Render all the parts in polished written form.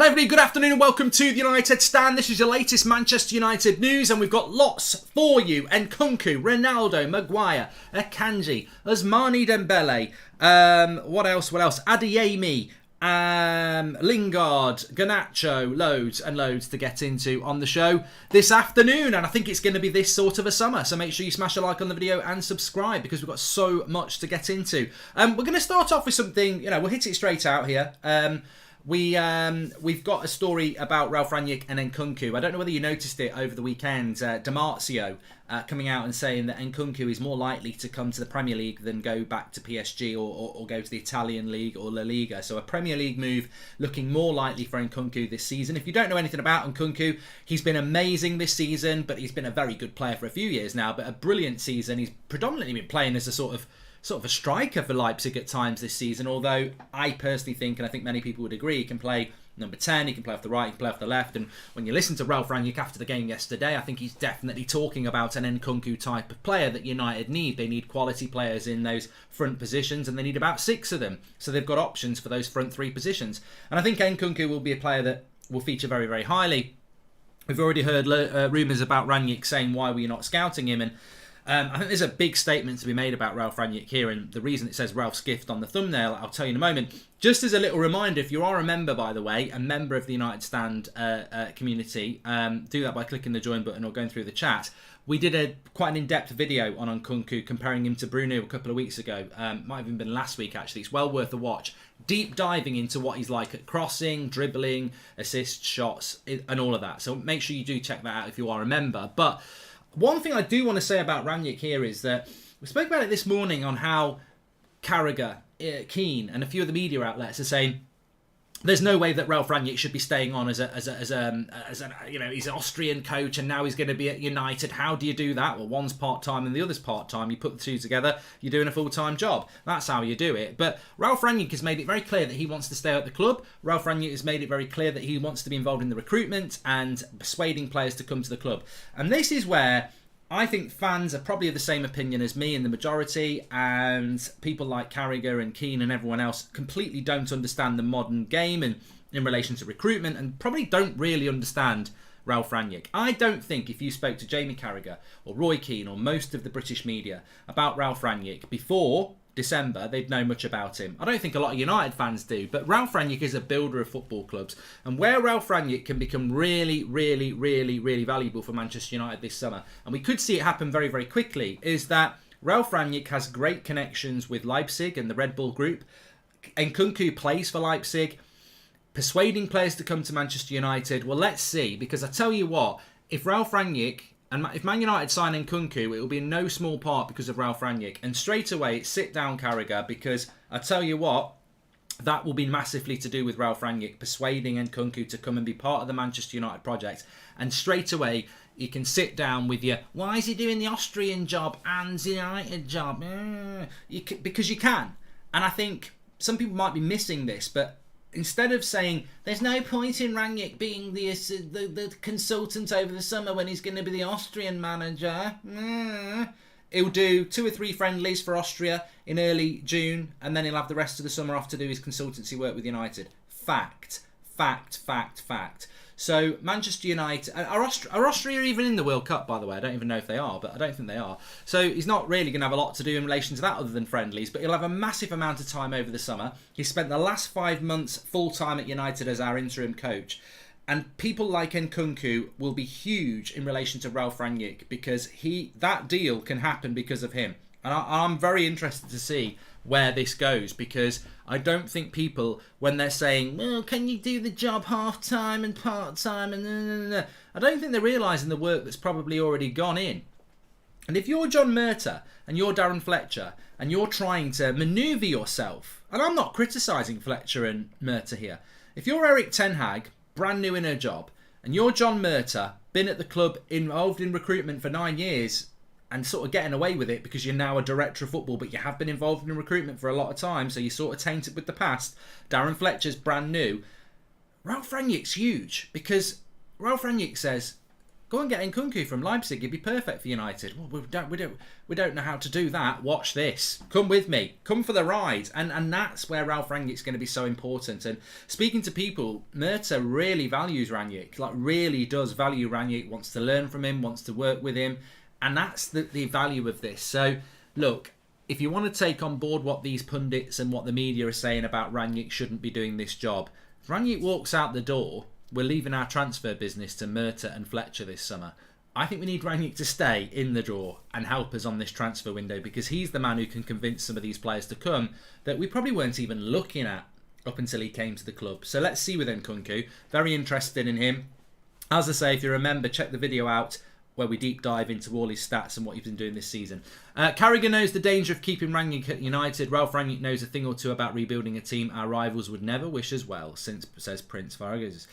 Hello everybody, good afternoon and welcome to the United Stand. This is your latest Manchester United news and we've got lots for you. Nkunku, Ronaldo, Maguire, Akanji, Ousmane Dembele, what else? Adeyemi, Lingard, Garnacho, loads and loads to get into on the show this afternoon, and I think it's going to be this sort of a summer, so make sure you smash a like on the video and subscribe because we've got so much to get into. We're going to start off with something, we'll hit it straight out here. We've got a story about Ralf Rangnick and Nkunku. I don't know whether you noticed it over the weekend. Dimarzio coming out and saying that Nkunku is more likely to come to the Premier League than go back to PSG or go to the Italian League or La Liga. So a Premier League move looking more likely for Nkunku this season. If you don't know anything about Nkunku, he's been amazing this season, but he's been a very good player for a few years now. But a brilliant season. He's predominantly been playing as a sort of a striker for Leipzig at times this season, although I personally think, and I think many people would agree, he can play number 10, he can play off the right, he can play off the left, and when you listen to Ralf Rangnick after the game yesterday, I think he's definitely talking about an Nkunku type of player that United need. They need quality players in those front positions, and they need about 6 of them, so they've got options for those front 3 positions. And I think Nkunku will be a player that will feature very, very highly. We've already heard rumours about Rangnick saying, why were you not scouting him? And I think there's a big statement to be made about Ralf Rangnick here, and the reason it says Ralph's gift on the thumbnail, I'll tell you in a moment. Just as a little reminder, if you are a member, by the way, a member of the United Stand community, do that by clicking the join button or going through the chat. We did quite an in-depth video on Nkunku, comparing him to Bruno a couple of weeks ago. Might have even been last week, actually. It's well worth a watch. Deep diving into what he's like at crossing, dribbling, assists, shots, and all of that. So make sure you do check that out if you are a member. But one thing I do want to say about Rangnick here is that we spoke about it this morning on how Carragher, Keane, and a few of the media outlets are saying there's no way that Ralf Rangnick should be staying on as he's an Austrian coach and now he's going to be at United. How do you do that? Well, one's part-time and the other's part-time. You put the two together, you're doing a full-time job. That's how you do it. But Ralf Rangnick has made it very clear that he wants to stay at the club. Ralf Rangnick has made it very clear that he wants to be involved in the recruitment and persuading players to come to the club. And this is where I think fans are probably of the same opinion as me in the majority, and people like Carragher and Keane and everyone else completely don't understand the modern game and in relation to recruitment, and probably don't really understand Ralf Rangnick. I don't think if you spoke to Jamie Carragher or Roy Keane or most of the British media about Ralf Rangnick before December, they'd know much about him. I don't think a lot of United fans do, but Ralf Rangnick is a builder of football clubs, and where Ralf Rangnick can become really, really, really, really valuable for Manchester United this summer, and we could see it happen very, very quickly, is that Ralf Rangnick has great connections with Leipzig and the Red Bull Group. Nkunku plays for Leipzig, persuading players to come to Manchester United. Well, let's see, because I tell you what, if Ralf Rangnick and if Man United sign Nkunku, it will be in no small part because of Ralf Rangnick. And straight away, sit down, Carragher, because I tell you what, that will be massively to do with Ralf Rangnick persuading Nkunku to come and be part of the Manchester United project. And straight away, you can sit down with your, why is he doing the Austrian job and the United job? Because you can. And I think some people might be missing this, but instead of saying there's no point in Rangnick being the consultant over the summer when he's going to be the Austrian manager, he'll do 2 or 3 friendlies for Austria in early June, and then he'll have the rest of the summer off to do his consultancy work with United. Fact. So Manchester United, are Austria even in the World Cup, by the way? I don't even know if they are, but I don't think they are. So he's not really going to have a lot to do in relation to that other than friendlies, but he'll have a massive amount of time over the summer. He spent the last 5 months full-time at United as our interim coach. And people like Nkunku will be huge in relation to Ralf Rangnick because that deal can happen because of him. And I'm very interested to see where this goes, because I don't think people, when they're saying, well, can you do the job half-time and part-time and I don't think they're realising the work that's probably already gone in. And if you're John Murtagh and you're Darren Fletcher and you're trying to manoeuvre yourself, and I'm not criticising Fletcher and Murtagh here, if you're Eric Ten Hag, brand new in her job, and you're John Murtagh, been at the club, involved in recruitment for 9 years, and sort of getting away with it because you're now a director of football, but you have been involved in recruitment for a lot of time, so you're sort of tainted with the past. Darren Fletcher's brand new. Ralf Rangnick's huge, because Ralf Rangnick says, Go and get Nkunku from Leipzig. He'd be perfect for United. Well, we don't know how to do that. Watch this. Come with me. Come for the ride. And that's where Ralf Rangnick's going to be so important. And speaking to people, Murta really values Rangnick. Like, really does value Rangnick. Wants to learn from him. Wants to work with him. And that's the value of this. So, look, if you want to take on board what these pundits and what the media are saying about Rangnick shouldn't be doing this job, if Rangnick walks out the door, we're leaving our transfer business to Murta and Fletcher this summer. I think we need Rangnick to stay in the draw and help us on this transfer window, because he's the man who can convince some of these players to come that we probably weren't even looking at up until he came to the club. So let's see with Nkunku. Very interested in him. As I say, if you remember, check the video out where we deep dive into all his stats and what he's been doing this season. Carragher knows the danger of keeping Rangnick at United. Ralf Rangnick knows a thing or two about rebuilding a team our rivals would never wish as well, says Prince Vargas.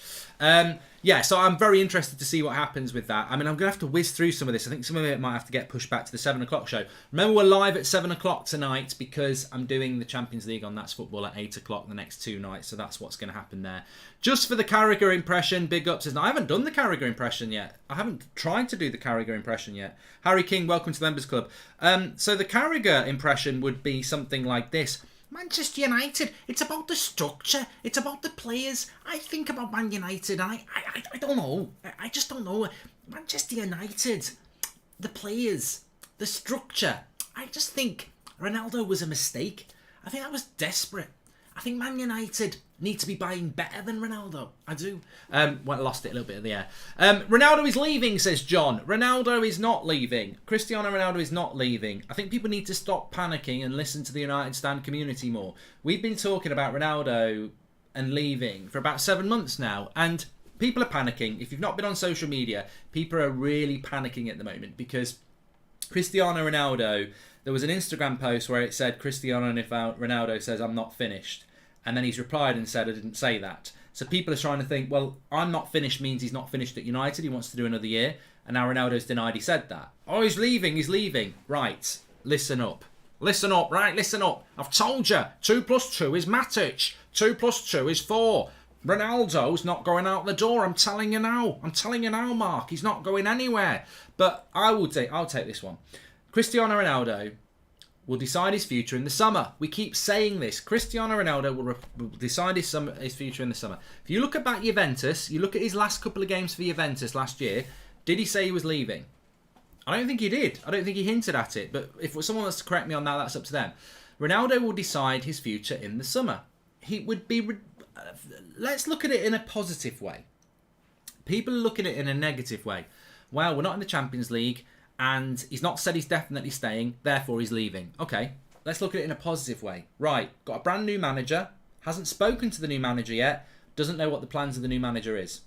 Yeah, so I'm very interested to see what happens with that. I mean, I'm going to have to whiz through some of this. I think some of it might have to get pushed back to the 7 o'clock show. Remember, we're live at 7 o'clock tonight because I'm doing the Champions League on That's Football at 8 o'clock the next 2 nights, so that's what's going to happen there. Just for the Carragher impression, big ups. I haven't done the Carragher impression yet. I haven't tried to do the Carragher impression yet. Harry King, welcome to the Members Club. So the Carragher impression would be something like this. Manchester United, it's about the structure, it's about the players. I think about Man United, and I don't know. I just don't know. Manchester United, the players, the structure. I just think Ronaldo was a mistake. I think that was desperate. I think Man United need to be buying better than Ronaldo. I do. Well, I lost it a little bit in the air. Ronaldo is leaving, says John. Ronaldo is not leaving. Cristiano Ronaldo is not leaving. I think people need to stop panicking and listen to the United Stand community more. We've been talking about Ronaldo and leaving for about 7 months now, and people are panicking. If you've not been on social media, people are really panicking at the moment because Cristiano Ronaldo, there was an Instagram post where it said Cristiano Ronaldo says, "I'm not finished." And then he's replied and said, "I didn't say that." So people are trying to think, well, I'm not finished means he's not finished at United. He wants to do another year. And now Ronaldo's denied he said that. Oh, he's leaving. Right, listen up. Listen up, right? Listen up. I've told you, 2 + 2 is Matic. 2 + 2 is 4. Ronaldo's not going out the door. I'm telling you now. Mark. He's not going anywhere. But I'll take this one. Cristiano Ronaldo will decide his future in the summer. We keep saying this. Cristiano Ronaldo will decide his future in the summer. If you look at Juventus, you look at his last couple of games for Juventus last year, did he say he was leaving? I don't think he did. I don't think he hinted at it. But if someone wants to correct me on that, that's up to them. Ronaldo will decide his future in the summer. He would be... Let's look at it in a positive way. People are looking at it in a negative way. Well, we're not in the Champions League, and he's not said he's definitely staying, therefore he's leaving. Okay, let's look at it in a positive way. Right, got a brand new manager, hasn't spoken to the new manager yet, doesn't know what the plans of the new manager is.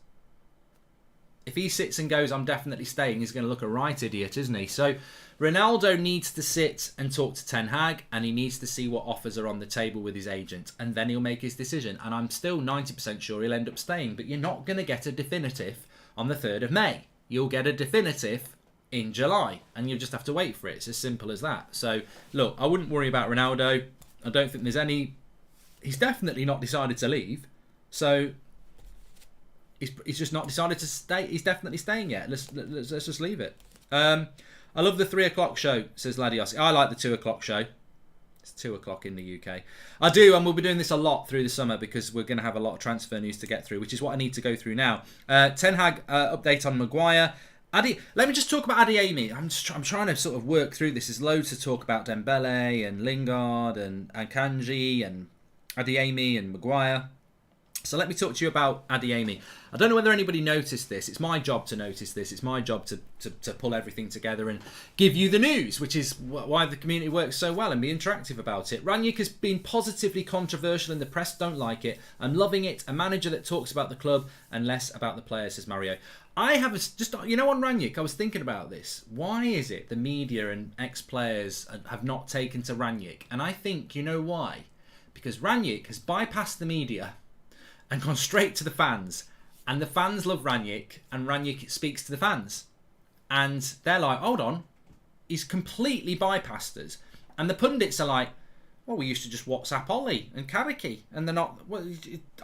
If he sits and goes, "I'm definitely staying," he's going to look a right idiot, isn't he? So Ronaldo needs to sit and talk to Ten Hag, and he needs to see what offers are on the table with his agent, and then he'll make his decision. And I'm still 90% sure he'll end up staying, but you're not going to get a definitive on the 3rd of May. You'll get a definitive in July, and you just have to wait for it. It's as simple as that. So look, I wouldn't worry about Ronaldo. I don't think there's any... He's definitely not decided to leave, so he's just not decided to stay. He's definitely staying yet. Let's just leave it. I love the 3 o'clock show, says Ladios. I like the 2 o'clock show. It's 2 o'clock in the UK. I do, and we'll be doing this a lot through the summer because we're going to have a lot of transfer news to get through, which is what I need to go through now. Ten Hag update on Maguire. Let me just talk about Adeyemi. I'm trying to sort of work through this. There's loads to talk about. Dembele and Lingard and Akanji and Adeyemi and Maguire. So let me talk to you about Adeyemi. I don't know whether anybody noticed this. It's my job to notice this. It's my job to pull everything together and give you the news, which is why the community works so well and be interactive about it. Rangnick has been positively controversial and the press don't like it. I'm loving it. A manager that talks about the club and less about the players, says Mario. I have just, on Rangnick, I was thinking about this. Why is it the media and ex-players have not taken to Rangnick? And I think, you know why? Because Rangnick has bypassed the media and gone straight to the fans. And the fans love Rangnick, and Rangnick speaks to the fans. And they're like, hold on, he's completely bypassed us. And the pundits are like, well, we used to just WhatsApp Ollie and Kariki. And they're not, well,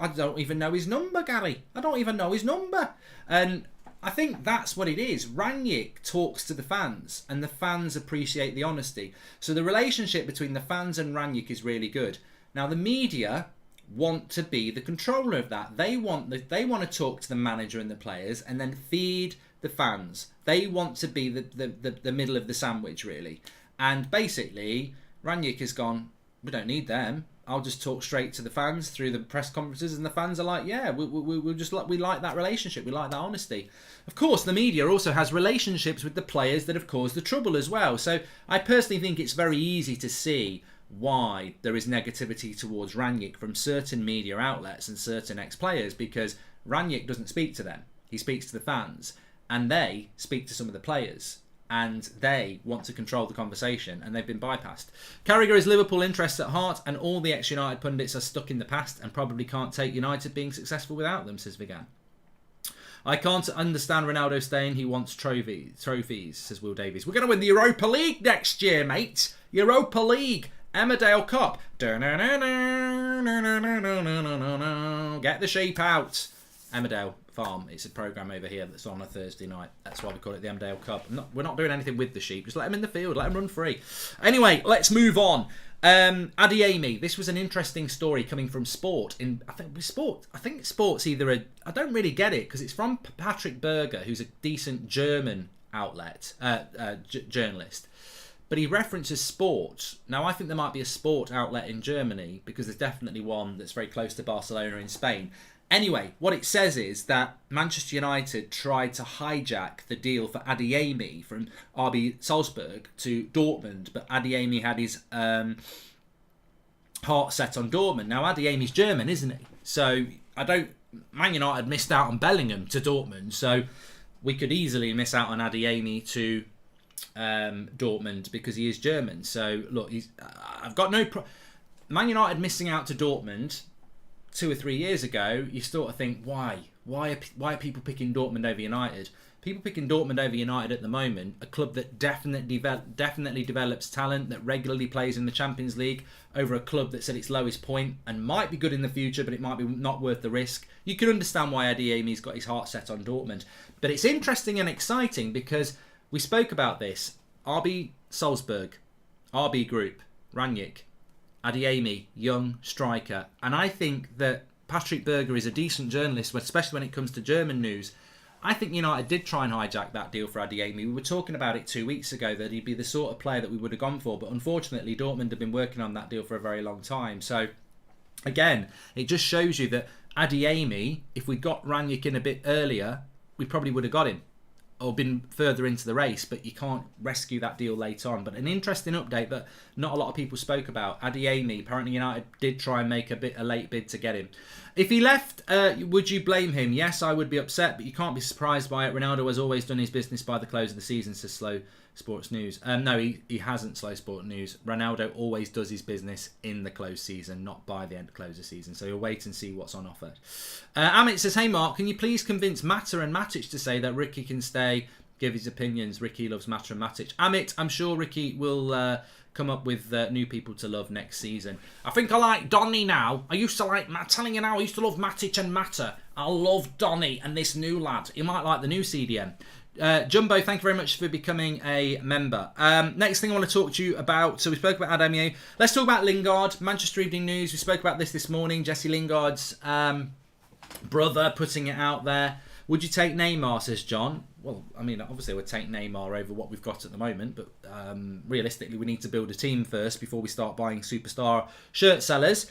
I don't even know his number, Gary. I don't even know his number. And I think that's what it is. Rangnick talks to the fans, and the fans appreciate the honesty. So the relationship between the fans and Rangnick is really good. Now the media want to be the controller of that. They want to talk to the manager and the players, and then feed the fans. They want to be the middle of the sandwich, really. And basically, Rangnick has gone, we don't need them. I'll just talk straight to the fans through the press conferences, and the fans are like, yeah, we just we like that relationship, we like that honesty. Of course, the media also has relationships with the players that have caused the trouble as well. So I personally think it's very easy to see why there is negativity towards Rangnick from certain media outlets and certain ex-players, because Rangnick doesn't speak to them. He speaks to the fans, and they speak to some of the players, and they want to control the conversation, and they've been bypassed. Carragher is Liverpool interests at heart, and all the ex-United pundits are stuck in the past and probably can't take United being successful without them, says Vigan. I can't understand Ronaldo staying. He wants trophies, says Will Davies. We're going to win the Europa League next year, mate. Europa League. Emmerdale Cup. Get the sheep out. Emmerdale Farm. It's a programme over here that's on a Thursday night. That's why we call it the Emmerdale Cup. We're not doing anything with the sheep. Just let them in the field. Let them run free. Anyway, let's move on. Adeyemi. This was an interesting story coming from Sport. I think Sport's either I don't really get it because it's from Patrick Berger, who's a decent German outlet journalist. But he references Sport. Now, I think there might be a Sport outlet in Germany because there's definitely one that's very close to Barcelona in Spain. Anyway, what it says is that Manchester United tried to hijack the deal for Adeyemi from RB Salzburg to Dortmund, but Adeyemi had his heart set on Dortmund. Now, Adeyemi's German, isn't he? So, Man United missed out on Bellingham to Dortmund, so we could easily miss out on Adeyemi to Dortmund because he is German. So, look, I've got no Man United missing out to Dortmund 2 or 3 years ago, you sort of think, why are people picking Dortmund over United? People picking Dortmund over United at the moment, a club that definitely develops talent, that regularly plays in the Champions League, over a club that's at its lowest point and might be good in the future, but it might be not worth the risk. You can understand why Adeyemi's got his heart set on Dortmund. But it's interesting and exciting because we spoke about this. RB Salzburg, RB Group, Rangnick, Adeyemi, young striker. And I think that Patrick Berger is a decent journalist, especially when it comes to German news. I think United did try and hijack that deal for Adeyemi. We were talking about it 2 weeks ago, that he'd be the sort of player that we would have gone for. But unfortunately, Dortmund have been working on that deal for a very long time. So, again, it just shows you that Adeyemi, if we got Rangnick in a bit earlier, we probably would have got him or been further into the race, but you can't rescue that deal later on. But an interesting update that not a lot of people spoke about. Adeyemi, apparently United did try and make a late bid to get him. If he left, would you blame him? Yes, I would be upset, but you can't be surprised by it. Ronaldo has always done his business by the close of the season, says Slow Sports News. No, he hasn't, Slow Sport News. Ronaldo always does his business in the close season, not by the end of close of season. So you'll wait and see what's on offer. Amit says, hey Mark, can you please convince Mata and Matic to say that Ricky can stay, give his opinions? Ricky loves Mata and Matic. Amit, I'm sure Ricky will come up with new people to love next season. I think I like Donny now. I used to like, telling you now, I used to love Matic and Mata. I love Donny and this new lad. You might like the new CDM. Jumbo, thank you very much for becoming a member. Next thing I want to talk to you about, so we spoke about Adeyemi. Let's talk about Lingard. Manchester Evening News, we spoke about this morning. Jesse Lingard's brother putting it out there. Would you take Neymar, says John? Well, I mean, obviously I would take Neymar over what we've got at the moment, but realistically we need to build a team first before we start buying superstar shirt sellers.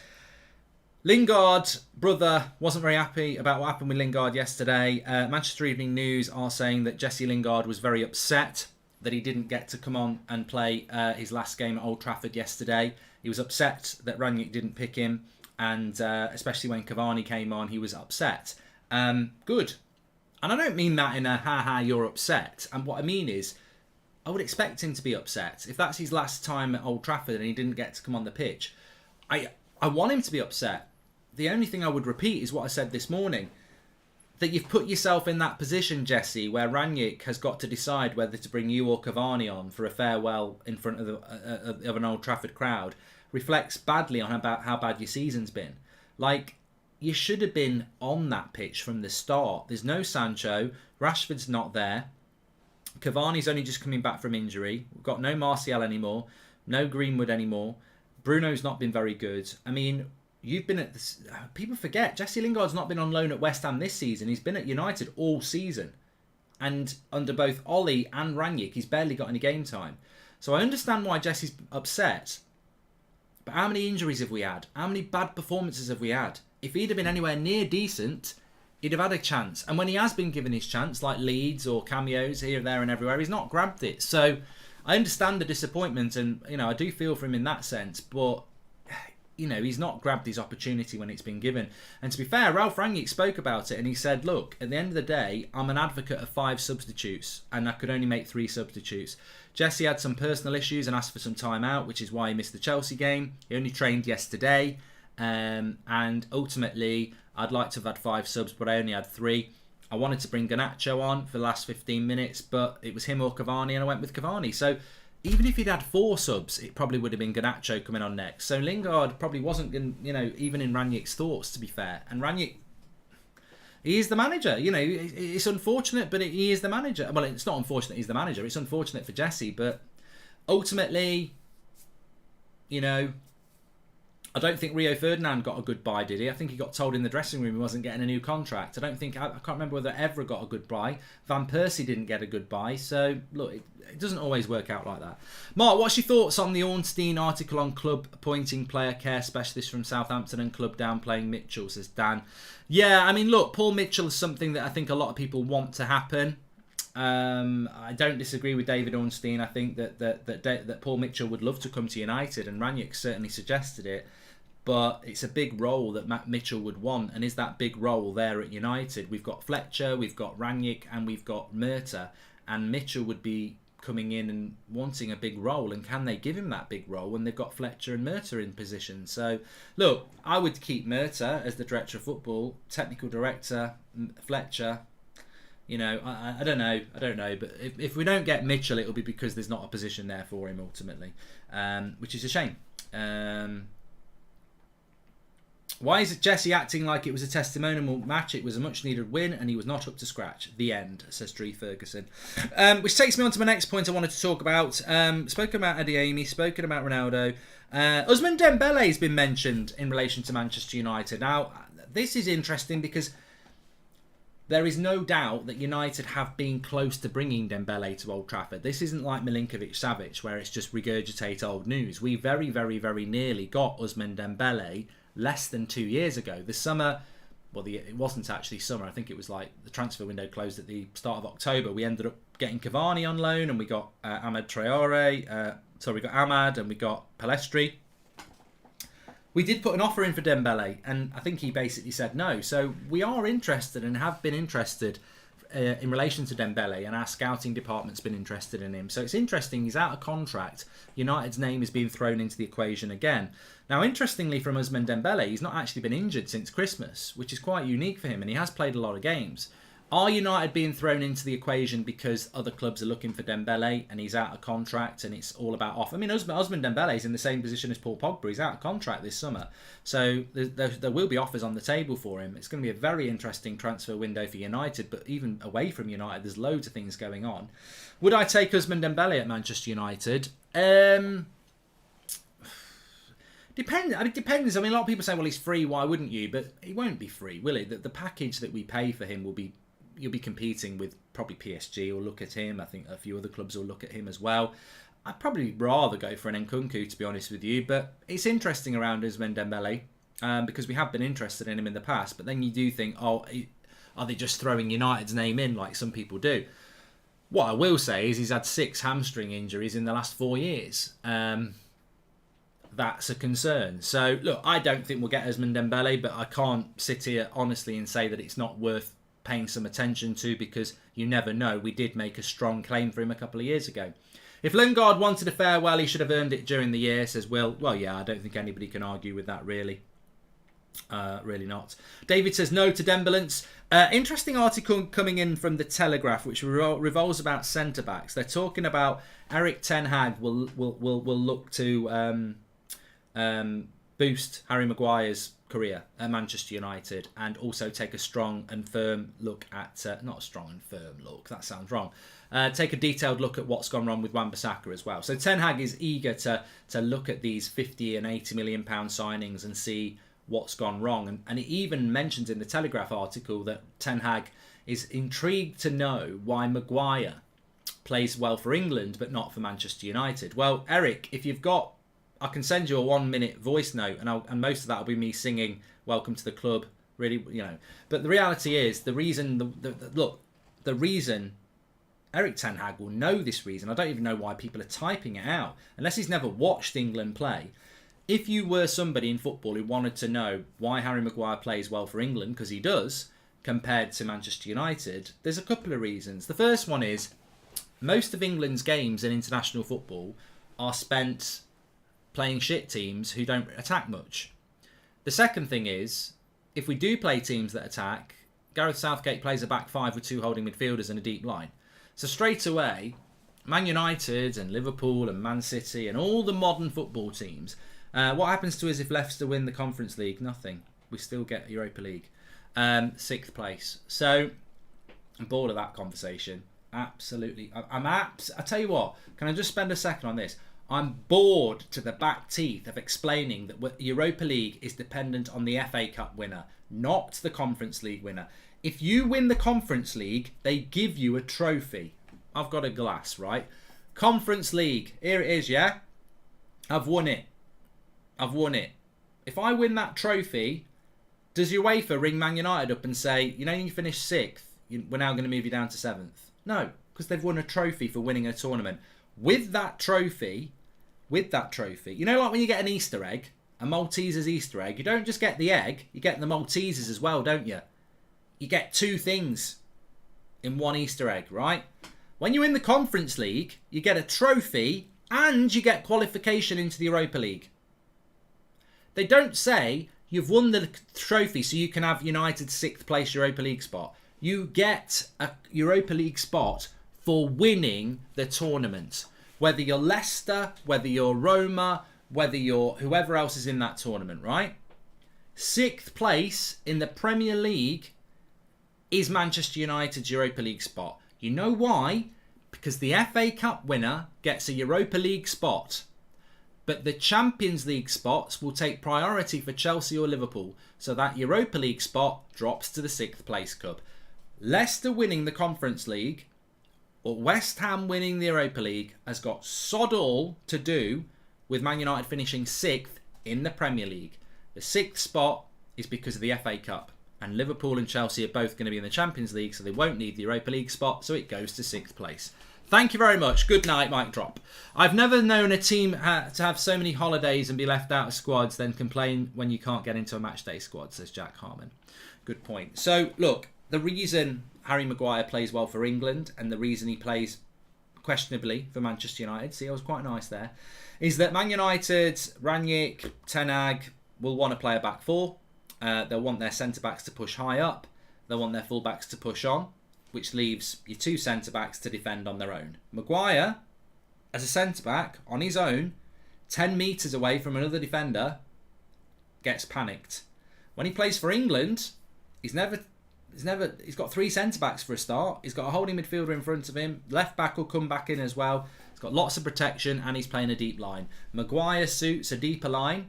Lingard's brother wasn't very happy about what happened with Lingard yesterday. Manchester Evening News are saying that Jesse Lingard was very upset that he didn't get to come on and play his last game at Old Trafford yesterday. He was upset that Rangnick didn't pick him, and especially when Cavani came on, he was upset. Good. And I don't mean that in a ha-ha, you're upset. And what I mean is, I would expect him to be upset. If that's his last time at Old Trafford and he didn't get to come on the pitch, I want him to be upset. The only thing I would repeat is what I said this morning, that you've put yourself in that position, Jesse, where Rangnick has got to decide whether to bring you or Cavani on for a farewell in front of an Old Trafford crowd, reflects badly on about how bad your season's been. Like, you should have been on that pitch from the start. There's no Sancho. Rashford's not there. Cavani's only just coming back from injury. We've got no Martial anymore. No Greenwood anymore. Bruno's not been very good. I mean, you've been at this... People forget, Jesse Lingard's not been on loan at West Ham this season. He's been at United all season. And under both Ollie and Rangnick, he's barely got any game time. So I understand why Jesse's upset. But how many injuries have we had? How many bad performances have we had? If he'd have been anywhere near decent, he'd have had a chance. And when he has been given his chance, like Leeds or cameos here, there and everywhere, he's not grabbed it. So I understand the disappointment and, I do feel for him in that sense. But, he's not grabbed his opportunity when it's been given. And to be fair, Ralph Rangnick spoke about it and he said, look, at the end of the day, I'm an advocate of 5 substitutes and I could only make 3 substitutes. Jesse had some personal issues and asked for some time out, which is why he missed the Chelsea game. He only trained yesterday. And ultimately, I'd like to have had 5 subs, but I only had 3. I wanted to bring Garnacho on for the last 15 minutes, but it was him or Cavani, and I went with Cavani. So even if he'd had 4 subs, it probably would have been Garnacho coming on next. So Lingard probably wasn't, even in Rangnick's thoughts, to be fair. And Rangnick, he is the manager. It's unfortunate, but he is the manager. Well, it's not unfortunate he's the manager. It's unfortunate for Jesse, but ultimately, I don't think Rio Ferdinand got a goodbye, did he? I think he got told in the dressing room he wasn't getting a new contract. I can't remember whether Evra got a goodbye. Van Persie didn't get a goodbye. So, look, it doesn't always work out like that. Mark, what's your thoughts on the Ornstein article on club appointing player care specialist from Southampton and club downplaying Mitchell, says Dan. Yeah, I mean, look, Paul Mitchell is something that I think a lot of people want to happen. I don't disagree with David Ornstein. I think that Paul Mitchell would love to come to United, and Rangnick certainly suggested it. But it's a big role that Matt Mitchell would want, and is that big role there at United? We've got Fletcher, we've got Rangnick, and we've got Murta, and Mitchell would be coming in and wanting a big role, and can they give him that big role when they've got Fletcher and Murta in position? So, look, I would keep Murta as the director of football, technical director, Fletcher. I don't know, but if we don't get Mitchell, it'll be because there's not a position there for him ultimately, which is a shame. Why is Jesse acting like it was a testimonial match? It was a much needed win and he was not up to scratch. The end, says Dree Ferguson. Which takes me on to my next point I wanted to talk about. Spoken about Adeyemi, spoken about Ronaldo. Ousmane Dembele has been mentioned in relation to Manchester United. Now, this is interesting because there is no doubt that United have been close to bringing Dembele to Old Trafford. This isn't like Milinkovic-Savic, where it's just regurgitate old news. We very, very, very nearly got Ousmane Dembele less than 2 years ago. The summer, it wasn't actually summer. I think it was like the transfer window closed at the start of October. We ended up getting Cavani on loan, and we got Ahmed Traore. We got Ahmad, and we got Pellistri. We did put an offer in for Dembele, and I think he basically said no. So we are interested and have been interested in relation to Dembele, and our scouting department's been interested in him. So it's interesting, he's out of contract. United's name is being thrown into the equation again. Now, interestingly from Ousmane Dembele, he's not actually been injured since Christmas, which is quite unique for him, and he has played a lot of games. Are United being thrown into the equation because other clubs are looking for Dembele and he's out of contract and it's all about off? I mean, Ousmane Dembele is in the same position as Paul Pogba. He's out of contract this summer. So there will be offers on the table for him. It's going to be a very interesting transfer window for United, but even away from United, there's loads of things going on. Would I take Ousmane Dembele at Manchester United? Depends. I mean, a lot of people say, well, he's free, why wouldn't you? But he won't be free, will he? The package that we pay for him will be... You'll be competing with probably PSG will look at him. I think a few other clubs will look at him as well. I'd probably rather go for an Nkunku, to be honest with you. But it's interesting around Ousmane Dembele because we have been interested in him in the past. But then you do think, are they just throwing United's name in like some people do? What I will say is he's had 6 hamstring injuries in the last 4 years. That's a concern. So, look, I don't think we'll get Ousmane Dembele, but I can't sit here honestly and say that it's not worth paying some attention to, because you never know. We did make a strong claim for him a couple of years ago. If Lingard wanted a farewell, he should have earned it during the year, says Will. Well, yeah, I don't think anybody can argue with that, really. Really not. David says no to Dembélance. Interesting article coming in from the Telegraph, which revolves about centre-backs. They're talking about Eric Ten Hag will look to boost Harry Maguire's career at Manchester United and also take a strong and firm look at, not a strong and firm look, that sounds wrong, take a detailed look at what's gone wrong with Wan-Bissaka as well. So Ten Hag is eager to look at these 50 and 80 million pound signings and see what's gone wrong. And it even mentions in the Telegraph article that Ten Hag is intrigued to know why Maguire plays well for England but not for Manchester United. Well, Eric, if you've got, I can send you a 1-minute voice note, and most of that will be me singing "Welcome to the Club." Really, you know. But the reality is, the reason Eric Ten Hag will know this reason. I don't even know why people are typing it out unless he's never watched England play. If you were somebody in football who wanted to know why Harry Maguire plays well for England, because he does, compared to Manchester United, there's a couple of reasons. The first one is most of England's games in international football are spent playing shit teams who don't attack much. The second thing is, if we do play teams that attack, Gareth Southgate plays a back five with 2 holding midfielders and a deep line. So straight away, Man United and Liverpool and Man City and all the modern football teams, what happens to us if Leicester win the Conference League? Nothing. We still get Europa League. 6th place. So I'm bored of that conversation. Absolutely. I tell you what, can I just spend a second on this? I'm bored to the back teeth of explaining that Europa League is dependent on the FA Cup winner, not the Conference League winner. If you win the Conference League, they give you a trophy. I've got a glass, right? Conference League. Here it is, yeah? I've won it. If I win that trophy, does UEFA ring Man United up and say, you know, you finished 6th, we're now going to move you down to 7th? No, because they've won a trophy for winning a tournament. With that trophy, you know, like when you get an Easter egg, a Malteser's Easter egg, you don't just get the egg, you get the Maltesers as well, don't you? You get 2 things in one Easter egg, right? When you win the Conference League, you get a trophy and you get qualification into the Europa League. They don't say you've won the trophy so you can have United's 6th place Europa League spot. You get a Europa League spot for winning the tournament. Whether you're Leicester, whether you're Roma, whether you're whoever else is in that tournament, right? 6th place in the Premier League is Manchester United's Europa League spot. You know why? Because the FA Cup winner gets a Europa League spot. But the Champions League spots will take priority for Chelsea or Liverpool. So that Europa League spot drops to the 6th place club. Leicester winning the Conference League or West Ham winning the Europa League has got sod all to do with Man United finishing 6th in the Premier League. The 6th spot is because of the FA Cup. And Liverpool and Chelsea are both going to be in the Champions League, so they won't need the Europa League spot, so it goes to 6th place. Thank you very much. Good night, mic drop. I've never known a team to have so many holidays and be left out of squads, then complain when you can't get into a matchday squad, says Jack Harmon. Good point. So, look, the reason Harry Maguire plays well for England and the reason he plays questionably for Manchester United, see, I was quite nice there, is that Man United, Rangnick, Ten Hag will want to play a back four. They'll want their centre-backs to push high up. They'll want their full-backs to push on, which leaves your 2 centre-backs to defend on their own. Maguire, as a centre-back, on his own, 10 metres away from another defender, gets panicked. When he plays for England, he's got 3 centre-backs for a start. He's got a holding midfielder in front of him. Left-back will come back in as well. He's got lots of protection and he's playing a deep line. Maguire suits a deeper line,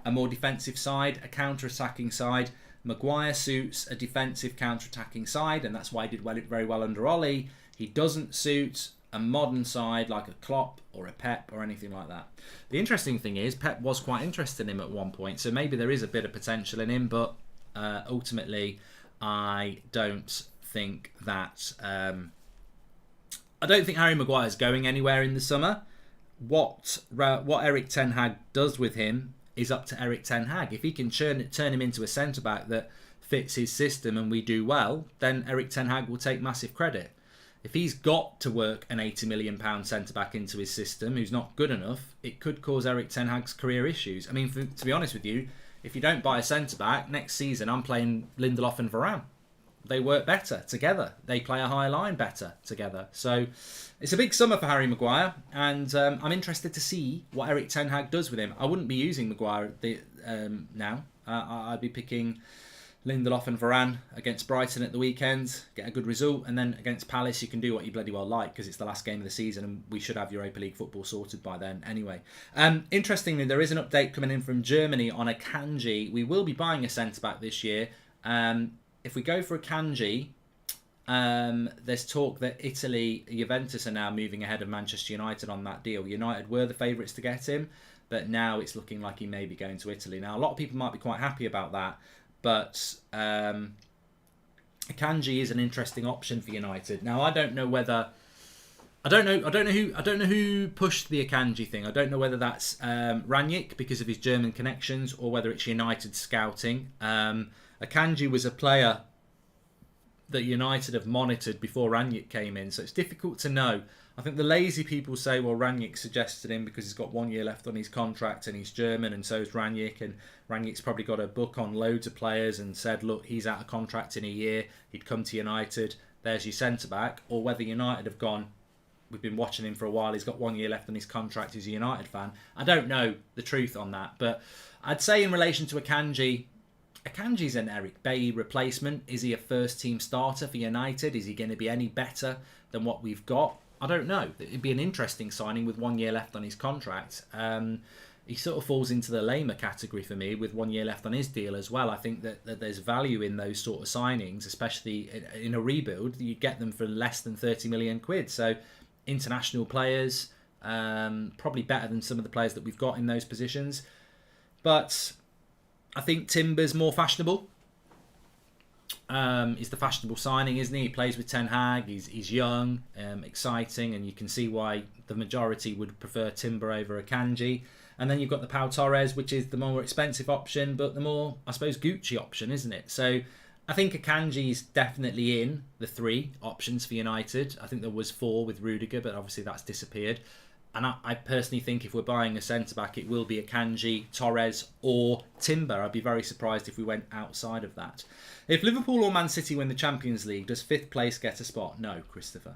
a more defensive side, a counter-attacking side. Maguire suits a defensive counter-attacking side, and that's why he did very well under Ollie. He doesn't suit a modern side like a Klopp or a Pep or anything like that. The interesting thing is Pep was quite interested in him at one point, so maybe there is a bit of potential in him, but ultimately I don't think that... I don't think Harry Maguire is going anywhere in the summer. What Eric Ten Hag does with him is up to Eric Ten Hag. If he can turn him into a centre-back that fits his system and we do well, then Eric Ten Hag will take massive credit. If he's got to work an £80 million centre-back into his system who's not good enough, it could cause Eric Ten Hag's career issues. I mean, to be honest with you, if you don't buy a centre-back, next season I'm playing Lindelof and Varane. They work better together. They play a high line better together. So it's a big summer for Harry Maguire, and I'm interested to see what Eric Ten Hag does with him. I wouldn't be using Maguire now. I'd be picking Lindelof and Varane against Brighton at the weekend, get a good result, and then against Palace you can do what you bloody well like because it's the last game of the season and we should have Europa League football sorted by then anyway. Interestingly, there is an update coming in from Germany on Akanji. We will be buying a centre-back this year. If we go for Akanji, there's talk that Italy, Juventus are now moving ahead of Manchester United on that deal. United were the favourites to get him, but now it's looking like he may be going to Italy. Now, a lot of people might be quite happy about that, but Akanji is an interesting option for United. Now, I don't know who pushed the Akanji thing. I don't know whether that's Rangnick because of his German connections or whether it's United scouting. Akanji was a player that United have monitored before Rangnick came in, so it's difficult to know. I think the lazy people say, well, Rangnick suggested him because he's got 1 year left on his contract and he's German and so is Rangnick, and Rangnick's probably got a book on loads of players and said, look, he's out of contract in a year, he'd come to United, there's your centre-back. Or whether United have gone, we've been watching him for a while, he's got 1 year left on his contract, he's a United fan. I don't know the truth on that, but I'd say in relation to Akanji, Akanji's an Eric Bailly replacement. Is he a first-team starter for United? Is he going to be any better than what we've got? I don't know. It'd be an interesting signing with 1 year left on his contract. He sort of falls into the lamer category for me with 1 year left on his deal as well. I think that there's value in those sort of signings, especially in a rebuild. You get them for less than 30 million quid. So international players, probably better than some of the players that we've got in those positions. But I think Timber's more fashionable. He's the fashionable signing, isn't he? He plays with Ten Hag. He's young, exciting, and you can see why the majority would prefer Timber over Akanji. And then you've got the Pau Torres, which is the more expensive option, but the more, I suppose, Gucci option, isn't it? So I think Akanji is definitely in the 3 options for United. I think there was 4 with Rudiger, but obviously that's disappeared. And I personally think if we're buying a centre-back, it will be Akanji, Torres or Timber. I'd be very surprised if we went outside of that. If Liverpool or Man City win the Champions League, does 5th place get a spot? No, Christopher.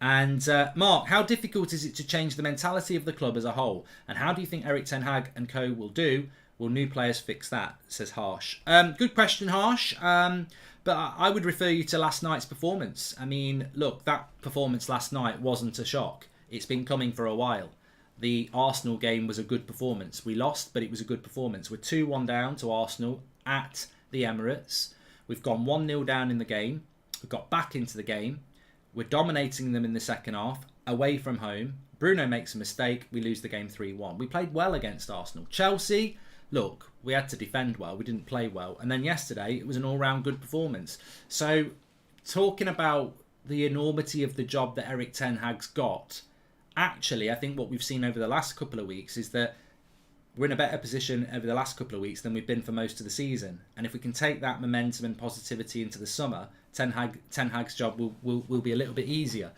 And Mark, how difficult is it to change the mentality of the club as a whole? And how do you think Erik Ten Hag and co will do? Will new players fix that? Says Harsh. Good question, Harsh. But I would refer you to last night's performance. I mean, look, that performance last night wasn't a shock. It's been coming for a while. The Arsenal game was a good performance. We lost, but it was a good performance. We're 2-1 down to Arsenal at the Emirates. We've gone 1-0 down in the game. We've got back into the game. We're dominating them in the second half, away from home. Bruno makes a mistake. We lose the game 3-1. We played well against Arsenal. Chelsea, look, we had to defend well. We didn't play well. And then yesterday, it was an all-round good performance. So, talking about the enormity of the job that Erik Ten Hag's got, actually, I think what we've seen over the last couple of weeks is that we're in a better position over the last couple of weeks than we've been for most of the season. And if we can take that momentum and positivity into the summer, Ten Hag's job will be a little bit easier.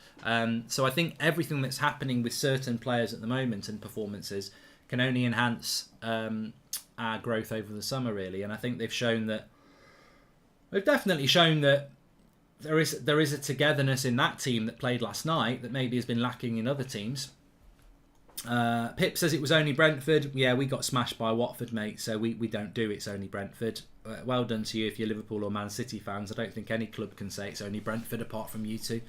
So I think everything that's happening with certain players at the moment and performances can only enhance our growth over the summer, really. And I think they've definitely shown that there is a togetherness in that team that played last night that maybe has been lacking in other teams. Pip says it was only Brentford. Yeah, we got smashed by Watford, mate, so we don't do it's only Brentford. Well done to you if you're Liverpool or Man City fans. I don't think any club can say it's only Brentford apart from you two.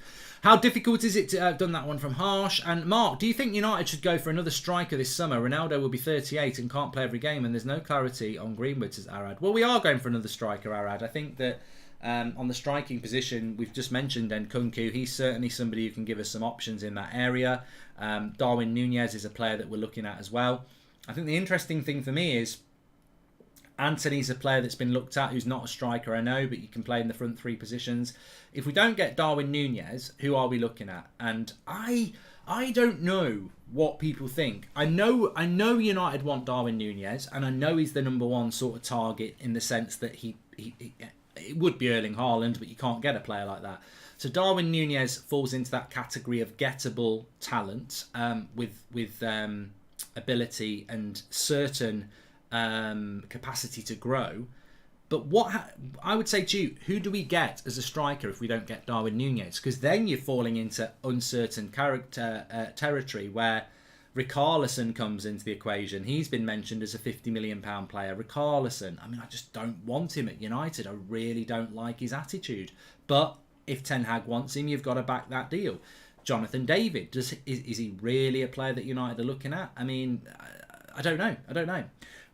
How difficult is it to have done that one from Harsh? And Mark, do you think United should go for another striker this summer? Ronaldo will be 38 and can't play every game and there's no clarity on Greenwood, says Arad. Well, we are going for another striker, Arad. I think that on the striking position, we've just mentioned Nkunku. He's certainly somebody who can give us some options in that area. Darwin Núñez is a player that we're looking at as well. I think the interesting thing for me is Anthony's a player that's been looked at who's not a striker, I know, but you can play in the front 3 positions. If we don't get Darwin Núñez, who are we looking at? And I don't know what people think. I know United want Darwin Núñez, and I know he's the number 1 sort of target in the sense that he it would be Erling Haaland, but you can't get a player like that. So Darwin Núñez falls into that category of gettable talent with ability and certain capacity to grow. But I would say to you, who do we get as a striker if we don't get Darwin Núñez? Because then you're falling into uncertain territory where Richarlison comes into the equation. He's been mentioned as a £50 million player. Richarlison, I mean, I just don't want him at United. I really don't like his attitude. But if Ten Hag wants him, you've got to back that deal. Jonathan David, is he really a player that United are looking at? I mean, I don't know.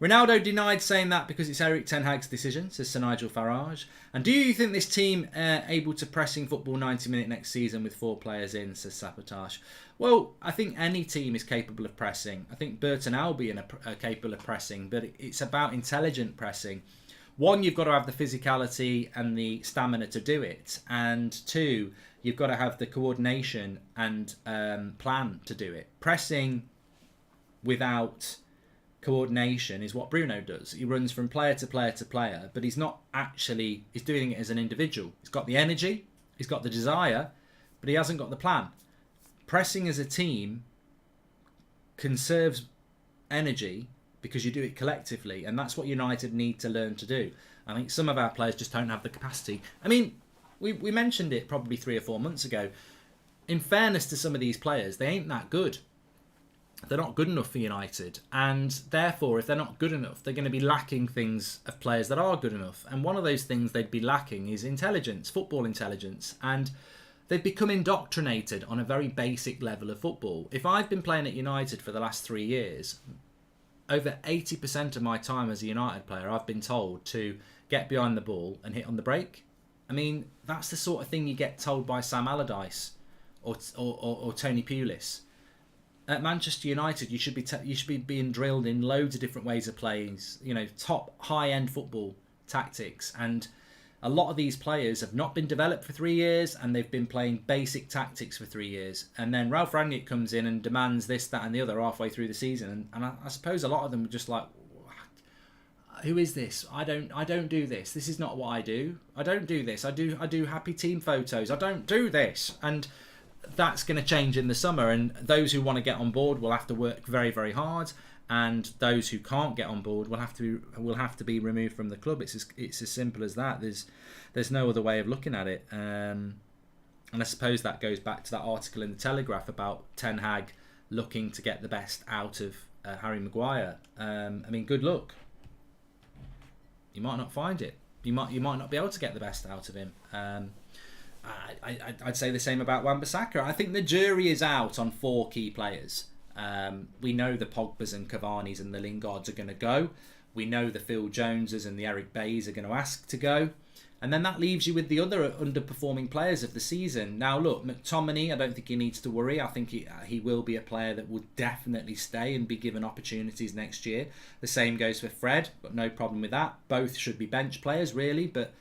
Ronaldo denied saying that because it's Erik Ten Hag's decision, says Sir Nigel Farage. And do you think this team able to pressing football 90 minutes next season with 4 players in, says Sabotage? Well, I think any team is capable of pressing. I think Burton Albion are capable of pressing, but it's about intelligent pressing. One, you've got to have the physicality and the stamina to do it. And 2, you've got to have the coordination and plan to do it. Pressing without coordination is what Bruno does. He runs from player to player to player, but he's doing it as an individual. He's got the energy, he's got the desire, but he hasn't got the plan. Pressing as a team conserves energy because you do it collectively, and that's what United need to learn to do. I think some of our players just don't have the capacity. I mean, we mentioned it probably 3 or 4 months ago. In fairness to some of these players, they ain't that good. They're not good enough for United, and therefore if they're not good enough, they're going to be lacking things of players that are good enough. And one of those things they'd be lacking is intelligence, football intelligence, and they've become indoctrinated on a very basic level of football. If I've been playing at United for the last 3 years, over 80% of my time as a United player, I've been told to get behind the ball and hit on the break. I mean, that's the sort of thing you get told by Sam Allardyce or Tony Pulis. At Manchester United, you should be being drilled in loads of different ways of playing, top high-end football tactics. And a lot of these players have not been developed for 3 years, and they've been playing basic tactics for 3 years. And then Ralph Rangnick comes in and demands this, that, and the other halfway through the season. And I suppose a lot of them are just like, who is this? I don't do this. This is not what I do. I don't do this. I do happy team photos. I don't do this. And that's going to change in the summer, and those who want to get on board will have to work very, very hard, and those who can't get on board will have to be removed from the club. It's as simple as that. There's no other way of looking at it. And I suppose that goes back to that article in the Telegraph about Ten Hag looking to get the best out of Harry Maguire. I mean, good luck. You might not find it. You might not be able to get the best out of him. I'd say the same about Wan-Bissaka. I think the jury is out on 4 key players. We know the Pogbas and Cavani's and the Lingards are going to go. We know the Phil Joneses and the Eric Bays are going to ask to go. And then that leaves you with the other underperforming players of the season. Now, look, McTominay, I don't think he needs to worry. I think he will be a player that will definitely stay and be given opportunities next year. The same goes for Fred. Got no problem with that. Both should be bench players, really, but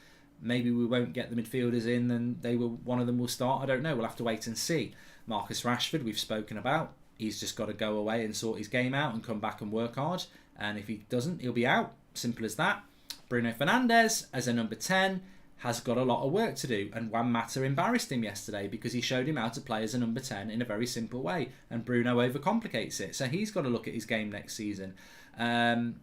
maybe we won't get the midfielders in and one of them will start. I don't know. We'll have to wait and see. Marcus Rashford, we've spoken about. He's just got to go away and sort his game out and come back and work hard. And if he doesn't, he'll be out. Simple as that. Bruno Fernandes, as a number 10, has got a lot of work to do. And Juan Mata embarrassed him yesterday because he showed him how to play as a number 10 in a very simple way. And Bruno overcomplicates it. So he's got to look at his game next season. Aaron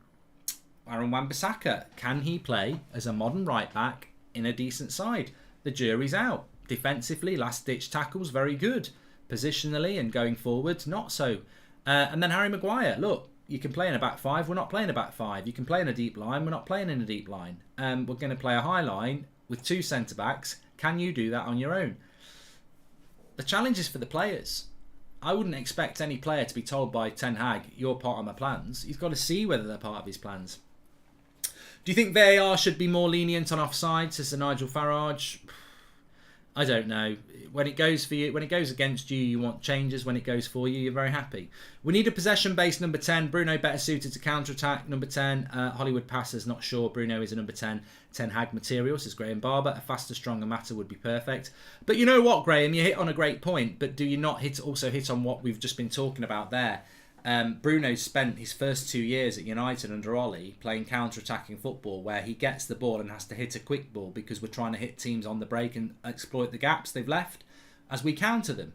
Wan-Bissaka, can he play as a modern right back in a decent side? The jury's out. Defensively, last ditch tackles, very good. Positionally and going forward, not so. And then Harry Maguire, look, you can play in a back 5, we're not playing a back 5. You can play in a deep line, we're not playing in a deep line. We're going to play a high line with 2 centre backs. Can you do that on your own? The challenge is for the players. I wouldn't expect any player to be told by Ten Hag, you're part of my plans. He's got to see whether they're part of his plans. Do you think VAR should be more lenient on offside, says Sir Nigel Farage? I don't know. When it goes for you, when it goes against you, you want changes. When it goes for you, you're very happy. We need a possession-based number 10. Bruno better suited to counter-attack. Number 10, Hollywood Passers, not sure. Bruno is a number 10. Ten Hag material, says Graham Barber. A faster, stronger Mata would be perfect. But you know what, Graham? You hit on a great point. But do you not also hit on what we've just been talking about there? Bruno spent his first 2 years at United under Ollie playing counter-attacking football where he gets the ball and has to hit a quick ball because we're trying to hit teams on the break and exploit the gaps they've left as we counter them.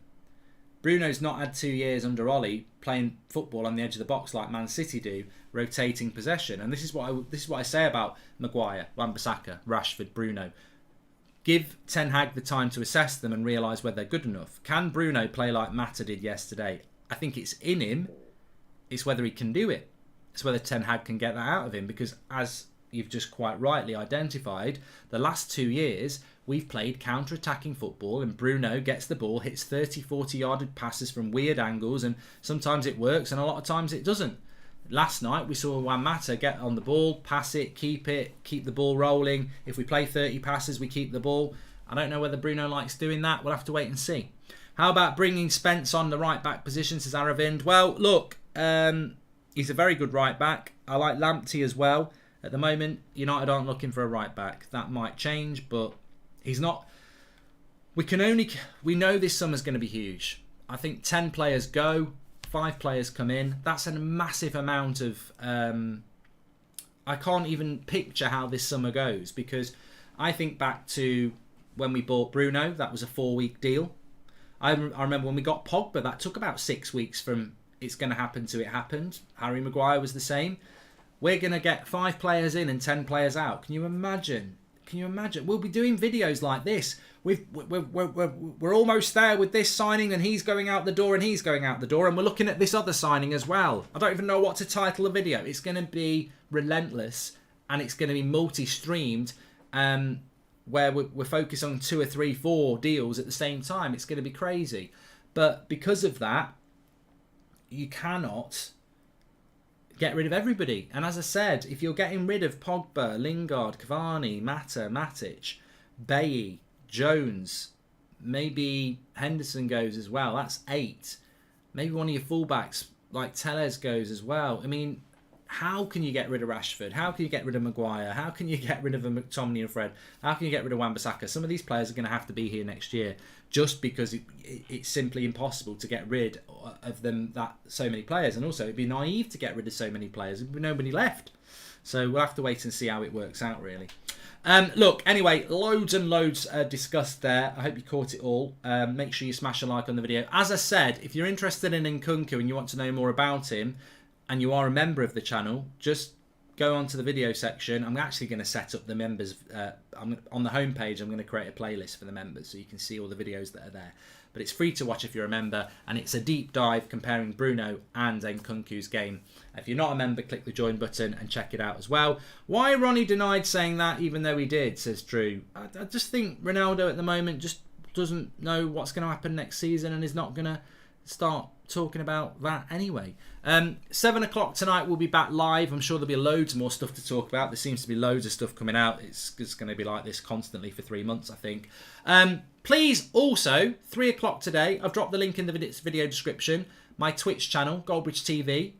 Bruno's not had 2 years under Ollie playing football on the edge of the box like Man City do, rotating possession. And this is what I say about Maguire, Wan-Bissaka, Rashford, Bruno. Give Ten Hag the time to assess them and realise whether they're good enough. Can Bruno play like Mata did yesterday? I think it's in him. It's whether he can do it. It's whether Ten Hag can get that out of him, because as you've just quite rightly identified, the last 2 years we've played counter-attacking football, and Bruno gets the ball, hits 30, 40-yarded passes from weird angles, and sometimes it works and a lot of times it doesn't. Last night we saw Wan-Bissaka get on the ball, pass it, keep the ball rolling. If we play 30 passes, we keep the ball. I don't know whether Bruno likes doing that. We'll have to wait and see. How about bringing Spence on the right-back position, says Aravind? Well, look, he's a very good right-back. I like Lamptey as well. At the moment, United aren't looking for a right-back. That might change, but he's not. We know this summer's going to be huge. I think 10 players go, 5 players come in. That's a massive amount of. I can't even picture how this summer goes, because I think back to when we bought Bruno. That was a 4-week deal. I remember when we got Pogba, that took about 6 weeks from it's going to happen to it happened. Harry Maguire was the same. We're going to get 5 players in and 10 players out. Can you imagine? Can you imagine? We'll be doing videos like this. We're almost there with this signing, and he's going out the door and he's going out the door, and we're looking at this other signing as well. I don't even know what to title the video. It's going to be relentless, and it's going to be multi-streamed, where we're focused on 2 or 3, 4 deals at the same time. It's going to be crazy. But because of that, you cannot get rid of everybody. And as I said, if you're getting rid of Pogba, Lingard, Cavani, Mata, Matic, Bailly, Jones, maybe Henderson goes as well. That's 8. Maybe one of your fullbacks like Telles goes as well. I mean, how can you get rid of Rashford? How can you get rid of Maguire? How can you get rid of McTominay and Fred? How can you get rid of Wan-Bissaka? Some of these players are going to have to be here next year, just because it's simply impossible to get rid of them, that so many players. And also, it'd be naive to get rid of so many players. There'd be nobody left. So we'll have to wait and see how it works out, really. Look, anyway, loads and loads discussed there. I hope you caught it all. Make sure you smash a like on the video. As I said, if you're interested in Nkunku and you want to know more about him, and you are a member of the channel, just go onto the video section. I'm actually going to set up the members. On the homepage, I'm going to create a playlist for the members so you can see all the videos that are there. But it's free to watch if you're a member, and it's a deep dive comparing Bruno and Nkunku's game. If you're not a member, click the join button and check it out as well. Why Ronnie denied saying that, even though he did, says Drew. I just think Ronaldo at the moment just doesn't know what's going to happen next season and is not going to start talking about that anyway. 7 o'clock tonight we'll be back live. I'm sure there'll be loads more stuff to talk about. There seems to be loads of stuff coming out. It's going to be like this constantly for 3 months, I think. Please also, 3 o'clock today, I've dropped the link in the video description, my Twitch channel, Goldbridge TV.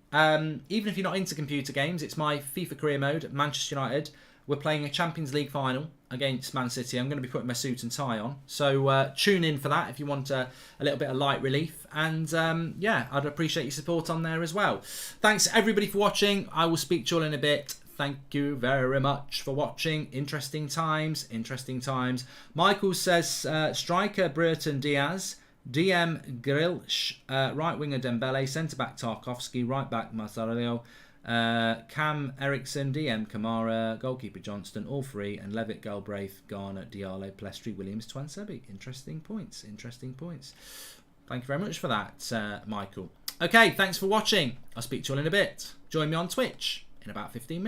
Even if you're not into computer games, it's my FIFA career mode at Manchester United. We're playing a Champions League final against Man City. I'm going to be putting my suit and tie on. So tune in for that if you want a little bit of light relief. And yeah, I'd appreciate your support on there as well. Thanks everybody for watching. I will speak to you all in a bit. Thank you very much for watching. Interesting times, interesting times. Michael says striker Burton Diaz, DM Grilsh, right winger Dembele, centre back Tarkovsky, right back Masario, Cam Ericsson, DM Kamara, goalkeeper Johnston, all 3, and Levitt, Galbraith, Garner, Diallo, Plestri, Williams, Twansebi. Interesting points, interesting points. Thank you very much for that, Michael. Okay, thanks for watching. I'll speak to you all in a bit. Join me on Twitch in about 15 minutes.